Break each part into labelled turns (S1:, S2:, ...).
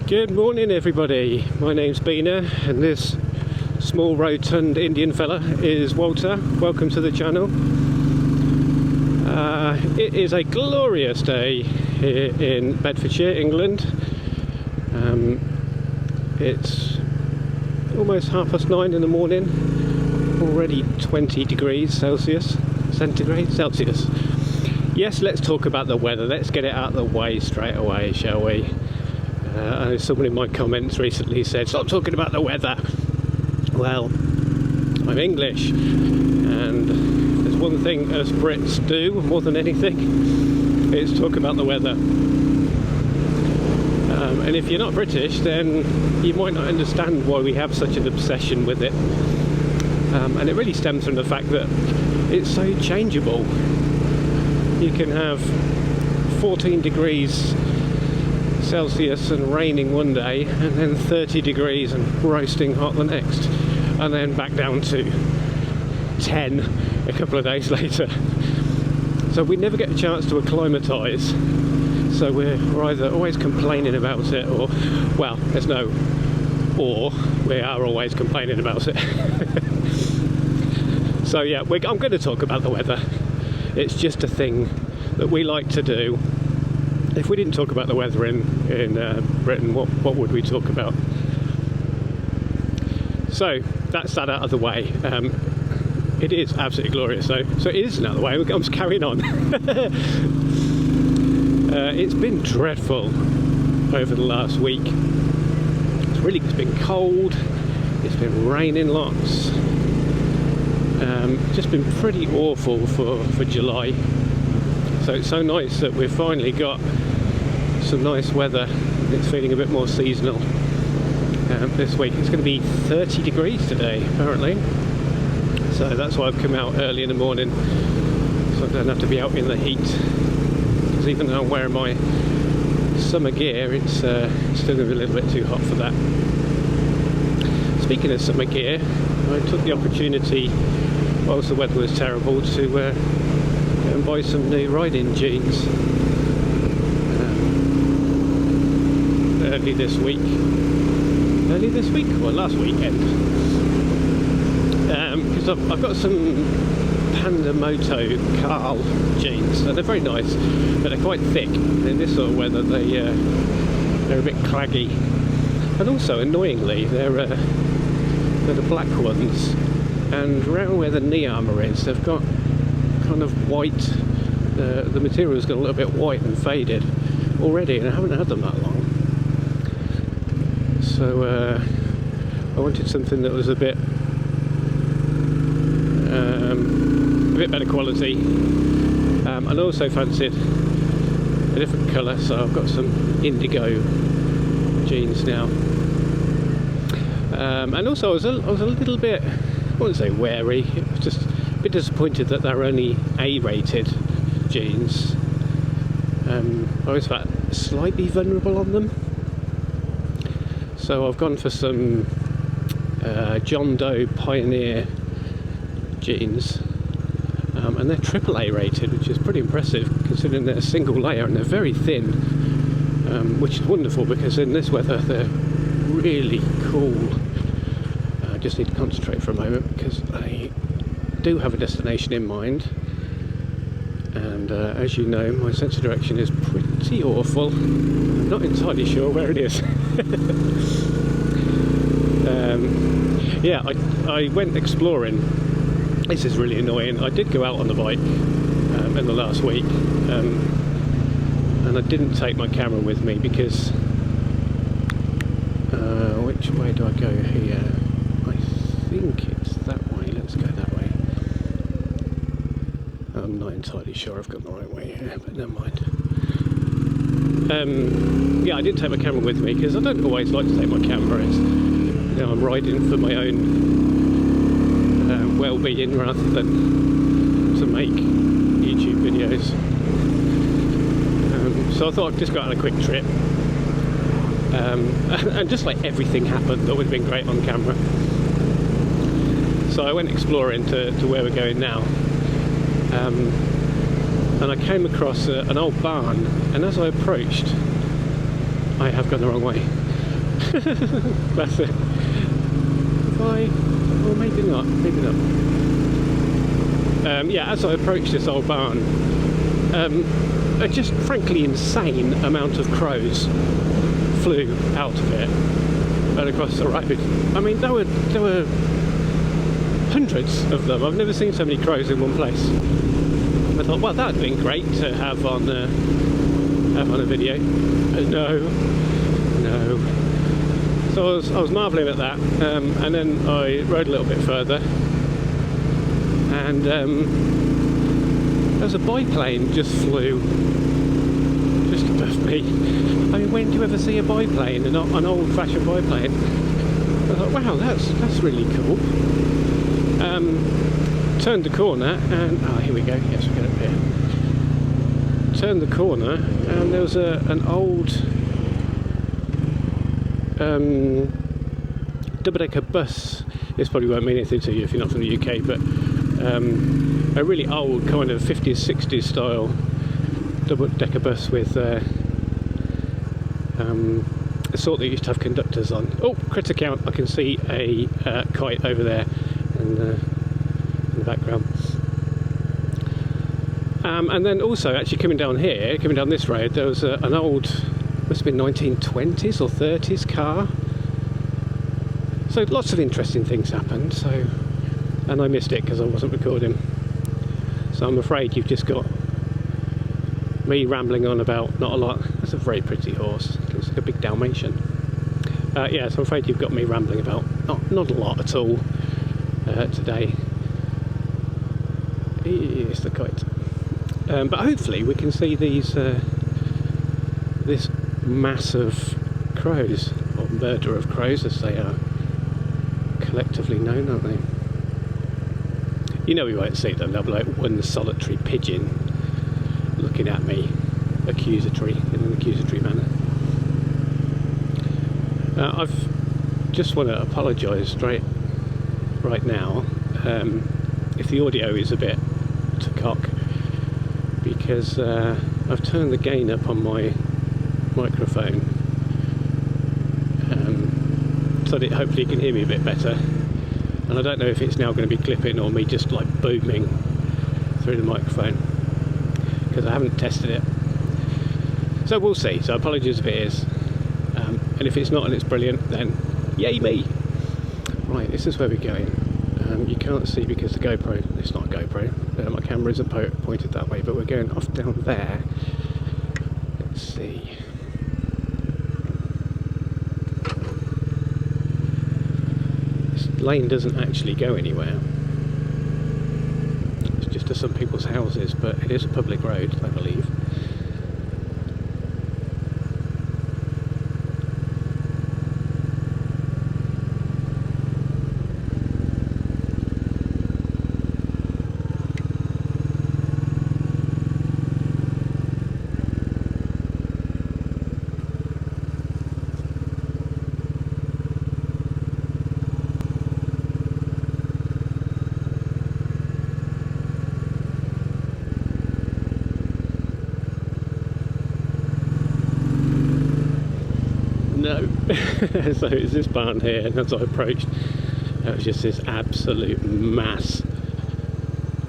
S1: Good morning everybody, my name's Beena and this small rotund Indian fella is Walter. Welcome to the channel. It is a glorious day here in Bedfordshire, England. It's almost 9:30 in the morning, already 20 degrees Celsius, centigrade Celsius. Yes, let's talk about the weather, let's get it out of the way straight away, shall we? I know someone in my comments recently said, stop talking about the weather. Well, I'm English, and there's one thing us Brits do more than anything, it's talk about the weather. And if you're not British, then you might not understand why we have such an obsession with it. And it really stems from the fact that it's so changeable. You can have 14 degrees Celsius and raining one day, and then 30 degrees and roasting hot the next, and then back down to 10 a couple of days later. So we never get a chance to acclimatise. So we're either always complaining about it, or, well, there's no or, we are always complaining about it. So yeah, I'm going to talk about the weather. It's just a thing that we like to do. If we didn't talk about the weather in Britain, what would we talk about? So that's that out of the way. It is absolutely glorious though. So it isn't out of the way, I'm just carrying on. It's been dreadful over the last week. It's been cold, it's been raining lots. Just been pretty awful for July. So it's so nice that we've finally got some nice weather. It's feeling a bit more seasonal this week. It's going to be 30 degrees today apparently, so that's why I've come out early in the morning, so I don't have to be out in the heat, because even though I'm wearing my summer gear, it's still going to be a little bit too hot for that. Speaking of summer gear, I took the opportunity whilst the weather was terrible to go and buy some new riding jeans early this week or last weekend, because I've got some Panda Moto Carl jeans, and they're very nice, but they're quite thick. In this sort of weather they're a bit claggy, and also annoyingly they're the black ones, and around where the knee armour is they've got kind of white, the material's got a little bit white and faded already, and I haven't had them that long. So I wanted something that was a bit better quality, and I also fancied a different colour, so I've got some indigo jeans now. And also I was a little bit, I wouldn't say wary, it was just a bit disappointed that they're only A-rated jeans. I was slightly vulnerable on them, so I've gone for some John Doe Pioneer jeans, and they're AAA rated, which is pretty impressive considering they're a single layer and they're very thin, which is wonderful because in this weather they're really cool. I just need to concentrate for a moment because I do have a destination in mind, and as you know, my sense of direction is pretty awful. I'm not entirely sure where it is. Yeah, I went exploring. This is really annoying. I did go out on the bike in the last week, and I didn't take my camera with me because which way do I go here? I think it's that way. Let's go that way. I'm not entirely sure I've got the right way here, but never mind. Yeah, I didn't take my camera with me because I don't always like to take my camera. It's, you know, I'm riding for my own well-being rather than to make YouTube videos. So I thought I'd just go on a quick trip, and just like everything happened that would have been great on camera. So I went exploring to where we're going now, and I came across an old barn, and as I approached, I have gone the wrong way. Classic. Well, maybe not. Maybe not. Yeah, as I approached this old barn, a just frankly insane amount of crows flew out of it and across the road. I mean, there were hundreds of them. I've never seen so many crows in one place. I thought, well, that'd been great to have on a video. No. So I was marvelling at that, and then I rode a little bit further, and there was a biplane just flew just above me. I mean, when do you ever see a biplane, an old-fashioned biplane? I thought, wow, that's really cool. Turned the corner, and here we go. Yes, we get up here. Turned the corner, and there was an old double-decker bus. This probably won't mean anything to you if you're not from the UK, but a really old kind of 50s, 60s style double-decker bus with a sort that used to have conductors on. Oh, critter count! I can see a kite over there in the background. And then also, actually coming down this road, there was an old, must have been 1920s or 30s car. So lots of interesting things happened. So, and I missed it because I wasn't recording. So I'm afraid you've just got me rambling on about not a lot. That's a very pretty horse. It looks like a big Dalmatian. Yeah, so I'm afraid you've got me rambling about not a lot at all today. It's the kite. But hopefully we can see these this mass of crows, or murder of crows as they are collectively known, aren't they? You know we won't see them, they'll be like one solitary pigeon looking at me in an accusatory manner. I've just want to apologise right now if the audio is a bit to cock, because I've turned the gain up on my microphone so that hopefully you can hear me a bit better, and I don't know if it's now going to be clipping or me just like booming through the microphone, because I haven't tested it, so we'll see. So apologies if it is, and if it's not and it's brilliant, then yay me. Right, this is where we're going. You can't see because the GoPro, it's not a GoPro, my camera isn't pointed that way, but we're going off down there. Let's see. This lane doesn't actually go anywhere. It's just to some people's houses, but it is a public road, I believe. No. So it's this barn here, and as I approached, it was just this absolute mass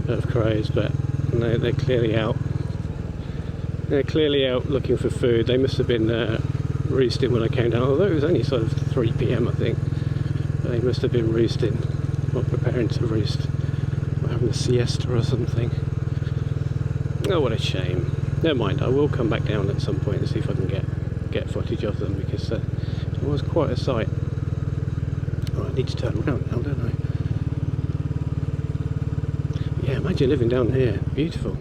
S1: of crows, but no, they're clearly out. They're clearly out looking for food. They must have been roosting when I came down, although it was only sort of 3 PM I think. They must have been roosting, or preparing to roost, or having a siesta or something. Oh, what a shame. Never mind, I will come back down at some point and see if I can get footage of them, because it was quite a sight. Oh, I need to turn around now, don't I? Yeah, imagine living down here. Beautiful.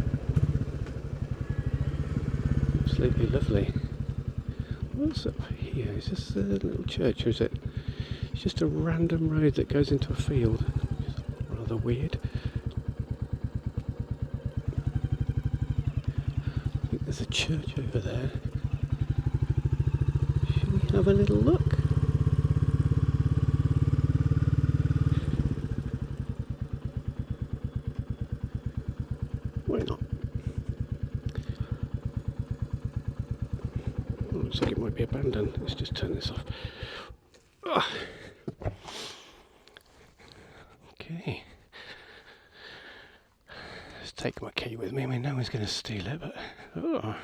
S1: Absolutely lovely. What's up here? Is this a little church, or is it? It's just a random road that goes into a field. It's rather weird. I think there's a church over there. Have a little look. Why not? Oh, looks like it might be abandoned. Let's just turn this off. Okay. Let's take my key with me. I mean, no one's going to steal it, but... Oh.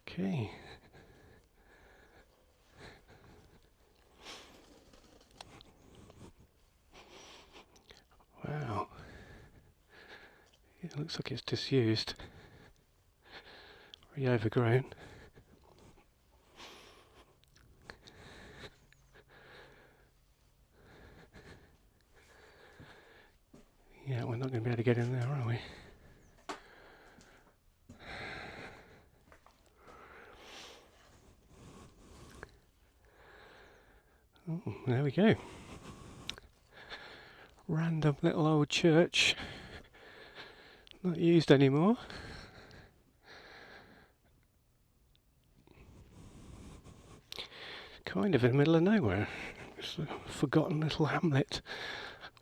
S1: Okay. Wow. It looks like it's disused. Very overgrown. Yeah, we're not going to be able to get in there, are we? Oh, there we go. Random little old church. Not used anymore. Kind of in the middle of nowhere. It's a forgotten little hamlet.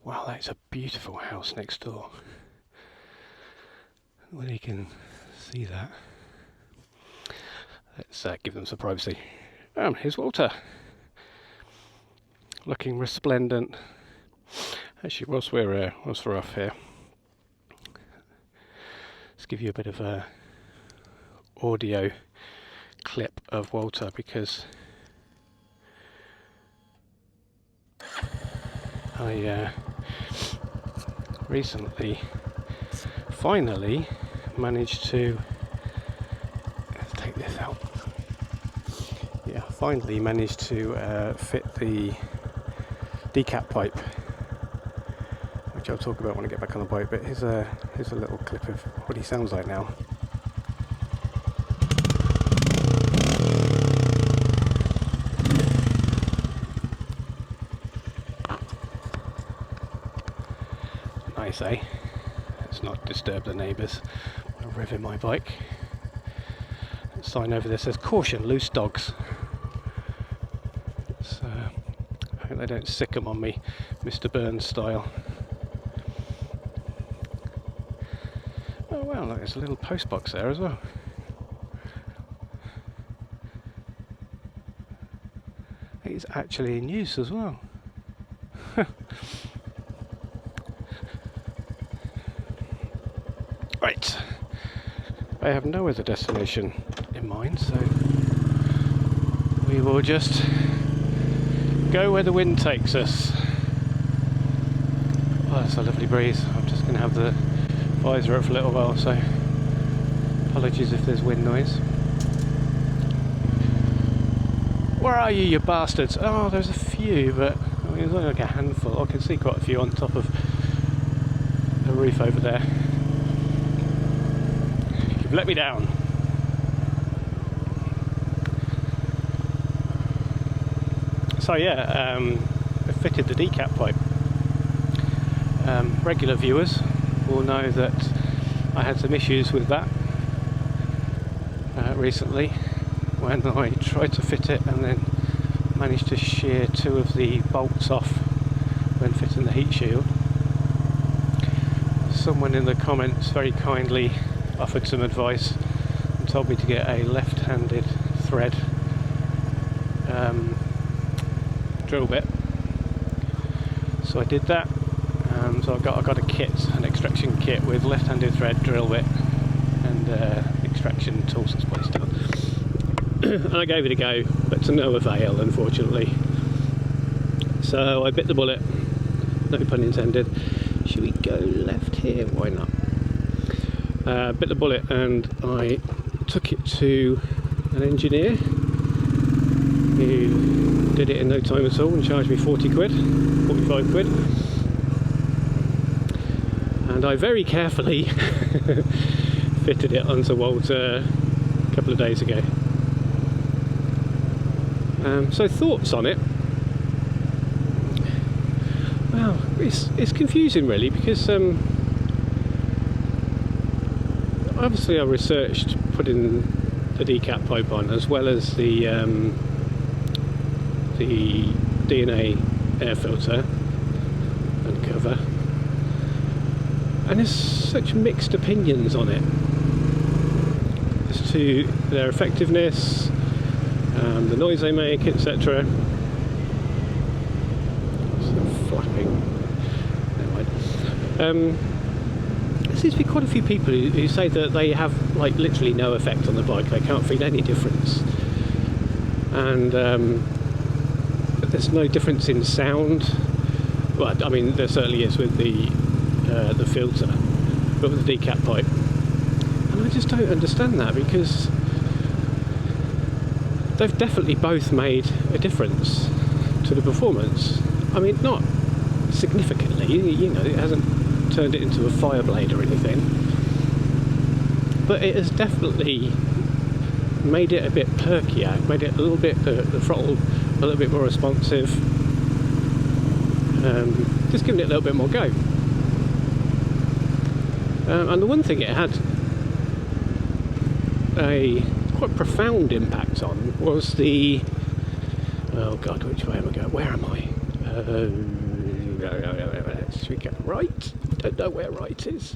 S1: Wow, that's a beautiful house next door. Well, you can see that. Let's give them some privacy. Here's Walter. Looking resplendent. Actually, whilst we're off here, let's give you a bit of a audio clip of Walter, because I recently finally managed to take this out. Yeah, finally managed to fit the Decat pipe, which I'll talk about when I get back on the bike. But here's a little clip of what he sounds like now. Nice, eh? Let's not disturb the neighbours when I'm revving my bike. The sign over there says "Caution, loose dogs." So I hope they don't sick 'em on me, Mr. Burns style. Oh wow, look, there's a little post box there as well. It's actually in use as well. Right, I have no other destination in mind, so we will just go where the wind takes us. Oh, that's a lovely breeze. I'm just going to have the visor up for a little while, so apologies if there's wind noise. Where are you, you bastards? Oh, there's a few, but I mean, there's only like a handful. I can see quite a few on top of the roof over there. You've let me down. So yeah, I fitted the Decat pipe. Regular viewers will know that I had some issues with that recently when I tried to fit it and then managed to shear two of the bolts off when fitting the heat shield. Someone in the comments very kindly offered some advice and told me to get a left-handed thread drill bit. So I did that. So I got a kit, an extraction kit with left-handed thread, drill bit, and extraction tools and spliced down. And I gave it a go, but to no avail, unfortunately. So I bit the bullet. No pun intended. Should we go left here? Why not? Bit the bullet, and I took it to an engineer who did it in no time at all and charged me 40 quid, 45 quid. And I very carefully fitted it onto Walter a couple of days ago. So thoughts on it? Well, it's confusing really, because obviously I researched putting the Decat pipe on, as well as the DNA air filter and cover, and there's such mixed opinions on it as to their effectiveness, the noise they make, etc. Flapping. Never mind. There seems to be quite a few people who say that they have like literally no effect on the bike. They can't feel any difference, and there's no difference in sound. Well, I mean, there certainly is with the filter, but with the Decat pipe, and I just don't understand that, because they've definitely both made a difference to the performance. I mean, not significantly, you know, it hasn't turned it into a Fireblade or anything, but it has definitely made it a bit perkier, made it a little bit, the throttle a little bit more responsive, just giving it a little bit more go. And the one thing it had a quite profound impact on was the, oh god, which way am I going? Where am I? Should we go right? I don't know where right is.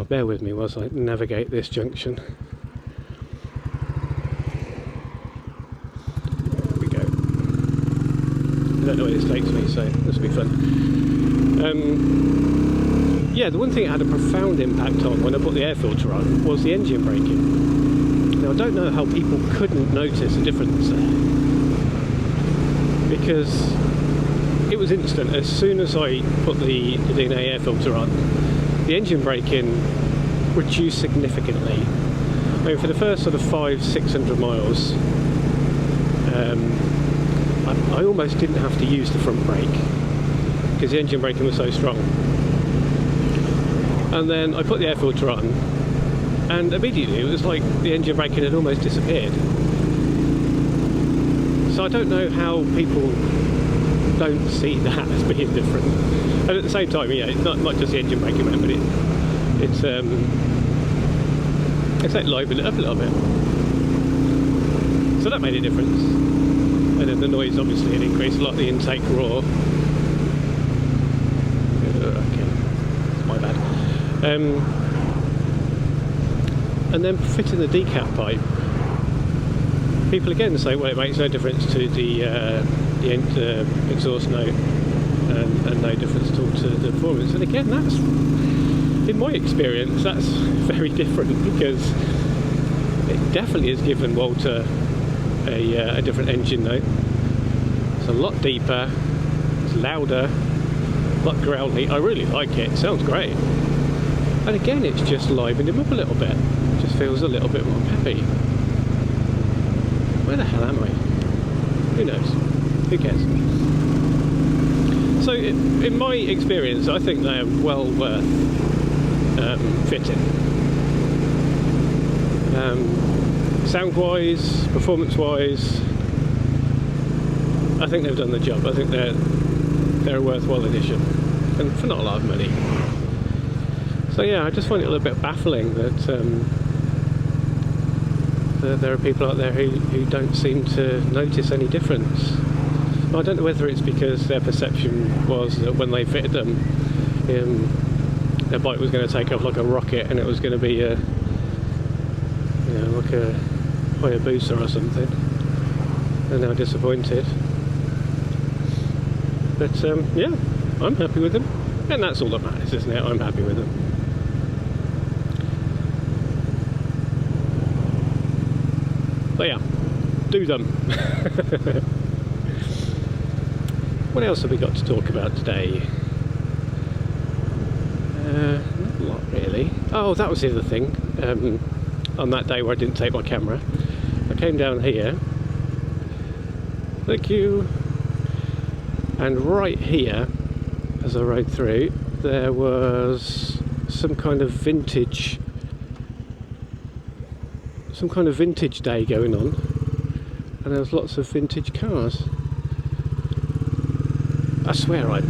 S1: Bear with me whilst I navigate this junction. There we go. I don't know where this takes me, so this will be fun. Yeah, the one thing it had a profound impact on when I put the air filter on was the engine braking. Now, I don't know how people couldn't notice a difference there, because it was instant. As soon as I put the DNA air filter on, the engine braking reduced significantly. I mean, for the first sort of 500-600 miles, I almost didn't have to use the front brake because the engine braking was so strong. And then I put the air filter on, and immediately it was like the engine braking had almost disappeared. So I don't know how people don't see that as being different. And at the same time, yeah, it's not just the engine braking, but it's like livened it up a little bit. So that made a difference. And then the noise obviously had increased a lot, the intake roar. Okay, it's my bad. And then fitting the Decat pipe, people again say, well, it makes no difference to the exhaust note, and no difference at all to the performance. And again, that's, in my experience, that's very different, because it definitely has given Walter a different engine note. It's a lot deeper, it's louder, a lot growly. I really like it, it sounds great. And again, it's just livened him up a little bit. It just feels a little bit more peppy. Where the hell am I? Who knows? Who cares? So, in my experience, I think they are well worth fitting. Sound-wise, performance-wise, I think they've done the job. I think they're a worthwhile addition, and for not a lot of money. So yeah, I just find it a little bit baffling that there are people out there who don't seem to notice any difference. I don't know whether it's because their perception was that when they fitted them, their bike was going to take off like a rocket, and it was going to be like a Hayabusa or something. They're now disappointed. But yeah, I'm happy with them, and that's all that matters, isn't it? I'm happy with them. But yeah, do them. What else have we got to talk about today? Not a lot really. Oh, that was the other thing. On that day where I didn't take my camera, I came down here. Thank you. And right here, as I rode through, there was some kind of vintage day going on, and there was lots of vintage cars. I swear I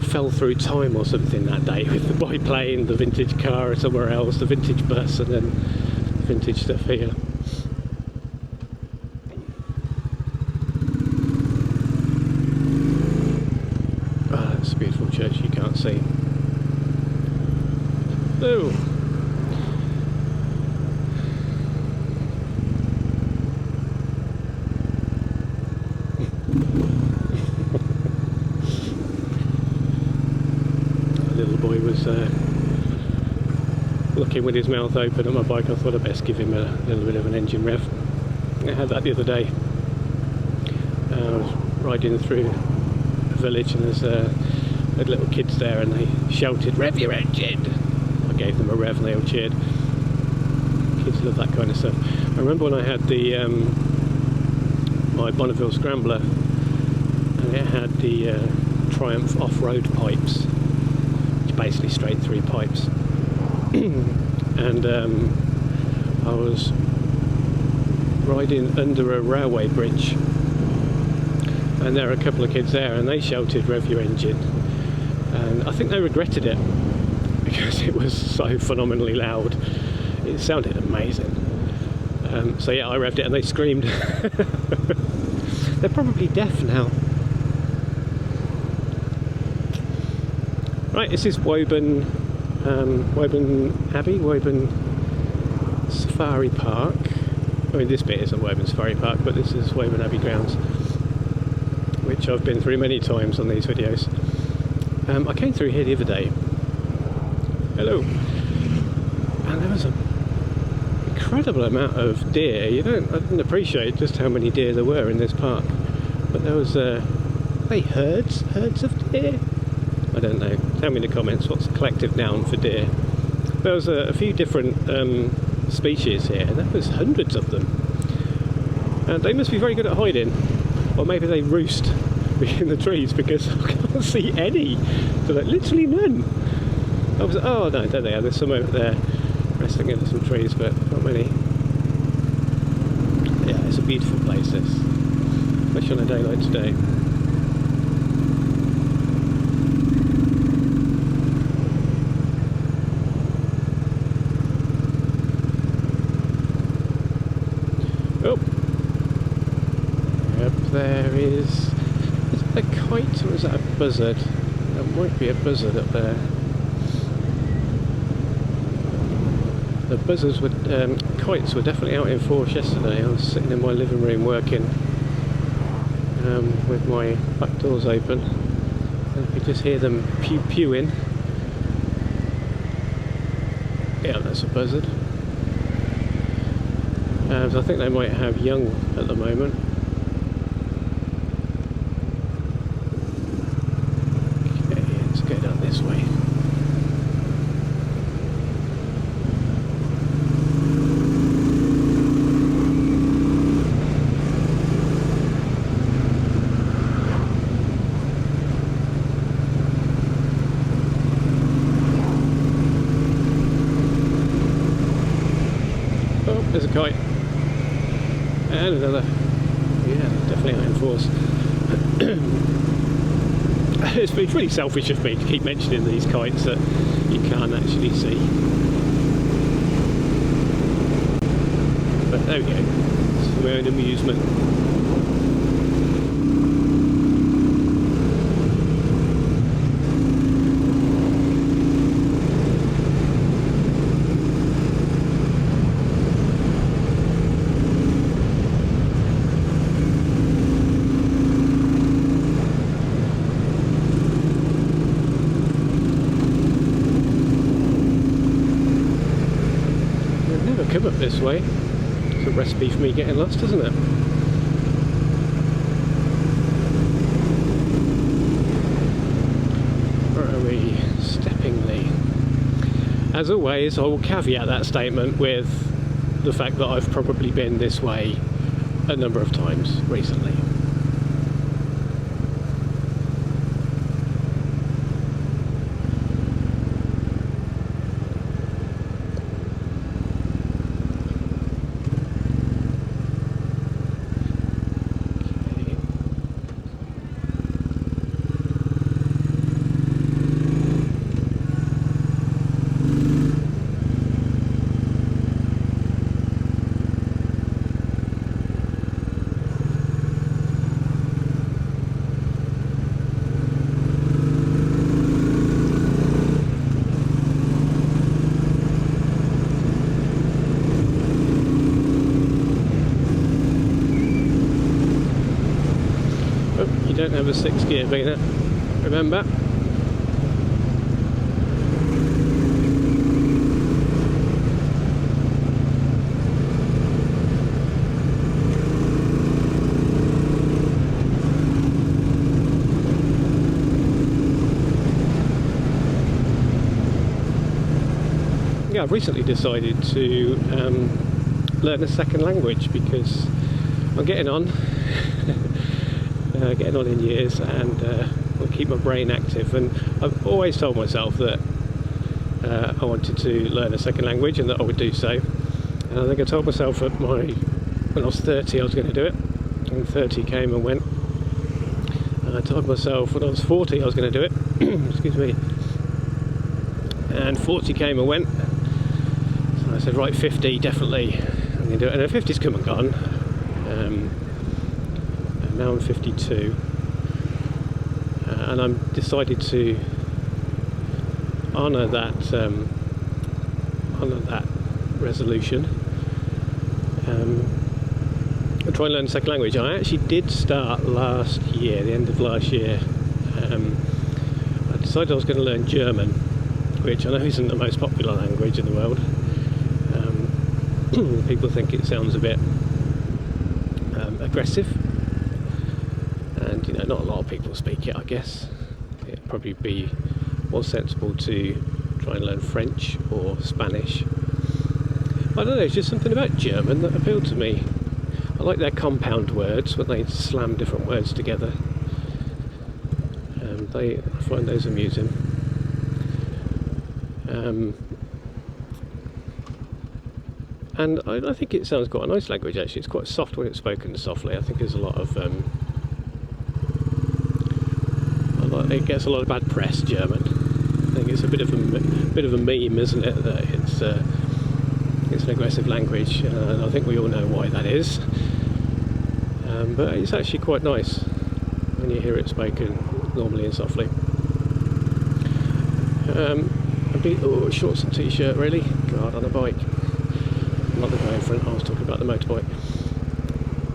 S1: fell through time or something that day with the boy playing the vintage car somewhere else, the vintage bus, and then vintage stuff here. Ah, that's a beautiful church you can't see. Oh. boy was looking with his mouth open at my bike. I thought I'd best give him a little bit of an engine rev. I had that the other day. I was riding through a village and there's had little kids there and they shouted, "Rev your engine!" I gave them a rev and they all cheered. Kids love that kind of stuff. I remember when I had the my Bonneville Scrambler and it had the Triumph off-road pipes, which basically straight through pipes. And I was riding under a railway bridge and there were a couple of kids there and they shouted, "Rev your engine," and I think they regretted it because it was so phenomenally loud. It sounded amazing. So yeah, I revved it and they screamed. They're probably deaf now. Right, this is Woburn Abbey, Woburn Safari Park. I mean, this bit isn't Woburn Safari Park, but this is Woburn Abbey grounds, which I've been through many times on these videos. I came through here the other day. Hello. And there was an incredible amount of deer. I didn't appreciate just how many deer there were in this park. But there was, herds of deer? I don't know. Tell me in the comments what's the collective noun for deer. There was a few different species here, and there was hundreds of them. And they must be very good at hiding. Or maybe they roost in the trees because I can't see any. So like, literally none. Oh no, there they are. There's some over there resting under some trees, but not many. Yeah, it's a beautiful place, this. Especially on a day like today. Oh, up there is that a kite or is that a buzzard? There might be a buzzard up there. The buzzards were, kites were definitely out in force yesterday. I was sitting in my living room working with my back doors open, and you could just hear them pewing. Yeah, that's a buzzard. So I think they might have young at the moment. Okay, let's go down this way. Oh, there's a kite. And another. Yeah, definitely out in force. It's really selfish of me to keep mentioning these kites that you can't actually see. But there we go. It's for my own amusement. Come up this way. It's a recipe for me getting lost, isn't it? Where are we? Steppingly. As always, I will caveat that statement with the fact that I've probably been this way a number of times recently. Don't have a 6 gear Beena, remember? yeah, I've recently decided to learn a second language because I'm getting on, in years, and will keep my brain active. And I've always told myself that I wanted to learn a second language and that I would do so. And I think I told myself when I was 30 I was going to do it, and 30 came and went. And I told myself when I was 40 I was going to do it, excuse me, and 40 came and went. So I said, right, 50 definitely I'm going to do it, and then 50's come and gone. And now I'm 52, and I'm decided to honour that resolution. I try and learn a second language. I actually did start last year, the end of last year. I decided I was going to learn German, which I know isn't the most popular language in the world. People think it sounds a bit aggressive, and not a lot of people speak it. I guess it'd probably be more sensible to try and learn French or Spanish. I don't know, it's just something about German that appealed to me. I like their compound words when they slam different words together. I find those amusing. And I think it sounds quite a nice language actually. It's quite soft when it's spoken softly. I think there's a lot of it gets a lot of bad press, German. I think it's a bit of a meme, isn't it? That it's an aggressive language, and I think we all know why that is. But it's actually quite nice when you hear it spoken normally and softly. Shorts and t-shirt, really? God, on a bike. Not the guy in front. I was talking about the motorbike.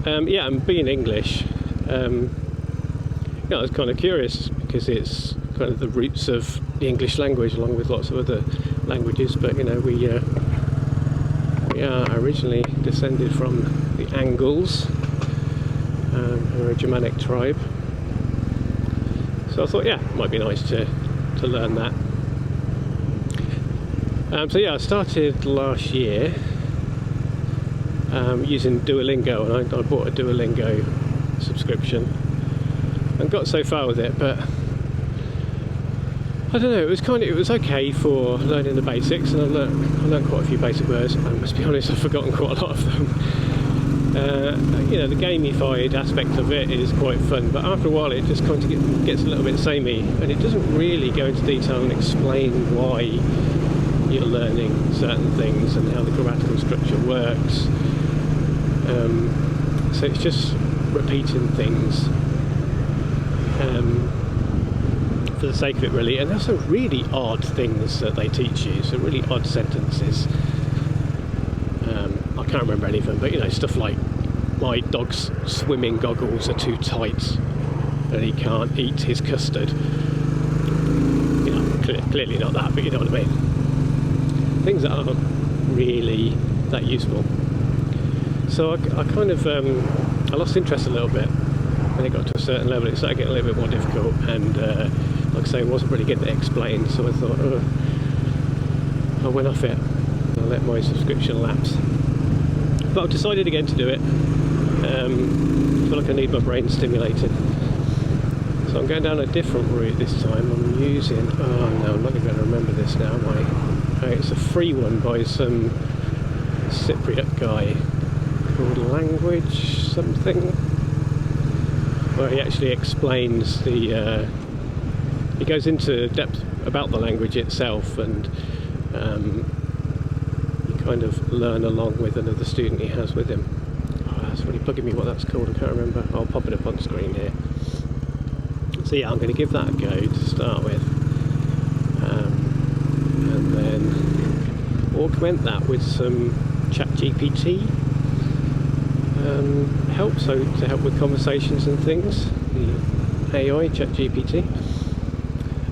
S1: And being English, I was kind of curious because it's kind of the roots of the English language, along with lots of other languages. But we are originally descended from the Angles, who are a Germanic tribe. So I thought, it might be nice to learn that. I started last year using Duolingo, and I bought a Duolingo subscription and got so far with it, but I don't know, it was okay for learning the basics, and I learned quite a few basic words. I must be honest, I've forgotten quite a lot of them. The gamified aspect of it is quite fun, but after a while it just kind of gets a little bit samey, and it doesn't really go into detail and explain why you're learning certain things and how the grammatical structure works. So it's just repeating things for the sake of it, really. And there's some really odd things that they teach you, some really odd sentences. I can't remember any of them, but stuff like, my dog's swimming goggles are too tight and he can't eat his custard. Clearly not that, but you know what I mean. Things that aren't really that useful. So I kind of I lost interest a little bit when it got to a certain level. It started getting a little bit more difficult, and like I say, it wasn't really getting it explained. So I thought, I went off it. I let my subscription lapse. But I've decided again to do it. I feel like I need my brain stimulated. So I'm going down a different route this time. I'm using, I'm not going to remember this now. It's a free one by some Cypriot guy called Language something, where he actually explains he goes into depth about the language itself, and you kind of learn along with another student he has with him. That's really bugging me what that's called, I can't remember. I'll pop it up on screen here. So I'm going to give that a go to start with, and then augment that with some ChatGPT help, so to help with conversations and things, the AI ChatGPT,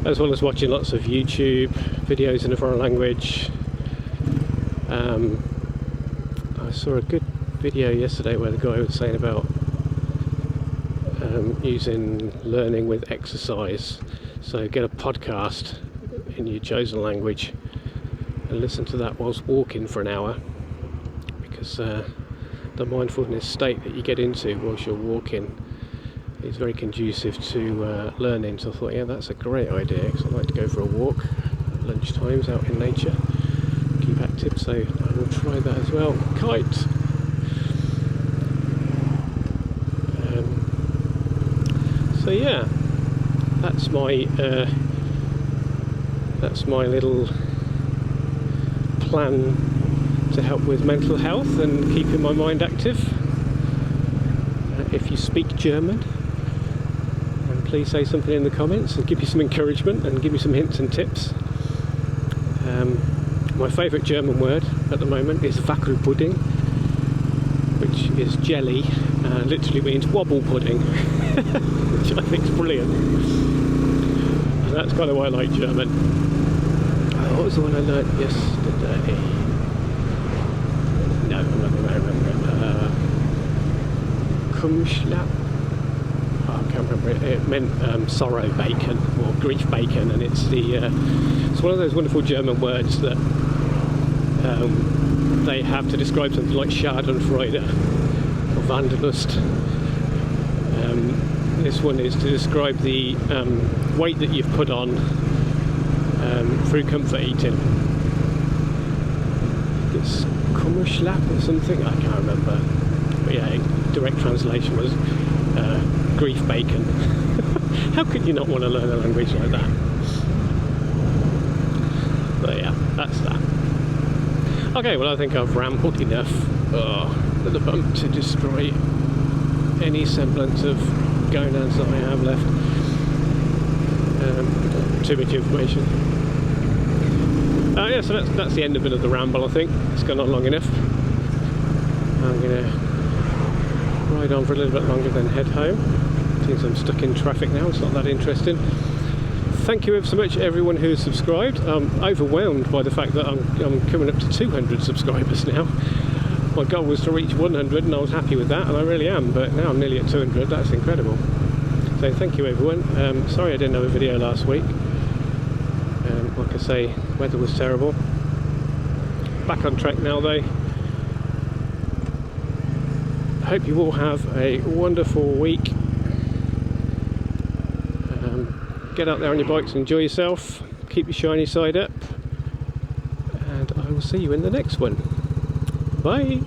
S1: as well as watching lots of YouTube videos in a foreign language. I saw a good video yesterday where the guy was saying about using learning with exercise. So get a podcast in your chosen language and listen to that whilst walking for an hour, because the mindfulness state that you get into whilst you're walking is very conducive to learning. So I thought, yeah, that's a great idea, because I like to go for a walk at lunch times out in nature, keep active, so I will try that as well. Kite! So yeah, that's my little plan to help with mental health and keeping my mind active. If you speak German, then please say something in the comments and give me some encouragement and give me some hints and tips. My favourite German word at the moment is Wackelpudding, which is jelly, literally means wobble pudding, which I think is brilliant. And that's kind of why I like German. What was the one I learnt yesterday? No, I'm not going to remember it. Kumschlap? Oh, I can't remember it. It meant sorrow bacon, or grief bacon, and it's one of those wonderful German words that they have to describe something like Schadenfreude or Wanderlust. This one is to describe the weight that you've put on through comfort eating. It's Kummerschlap or something, I can't remember. But yeah, direct translation was grief bacon. How could you not want to learn a language like that? But yeah, that's that. Okay, well I think I've rambled enough at the bump to destroy any semblance of gonads that I have left. Too much information. Yeah, so that's the end of it of the ramble, I think. It's gone on long enough. I'm going to ride on for a little bit longer, then head home. Since I'm stuck in traffic now, it's not that interesting. Thank you ever so much everyone who's subscribed. I'm overwhelmed by the fact that I'm coming up to 200 subscribers now. My goal was to reach 100 and I was happy with that, and I really am, but now I'm nearly at 200. That's incredible. So thank you everyone. Sorry I didn't have a video last week. Like I say, weather was terrible. Back on track now though. Hope you all have a wonderful week. Get out there on your bikes and enjoy yourself. Keep your shiny side up. And I will see you in the next one. Bye!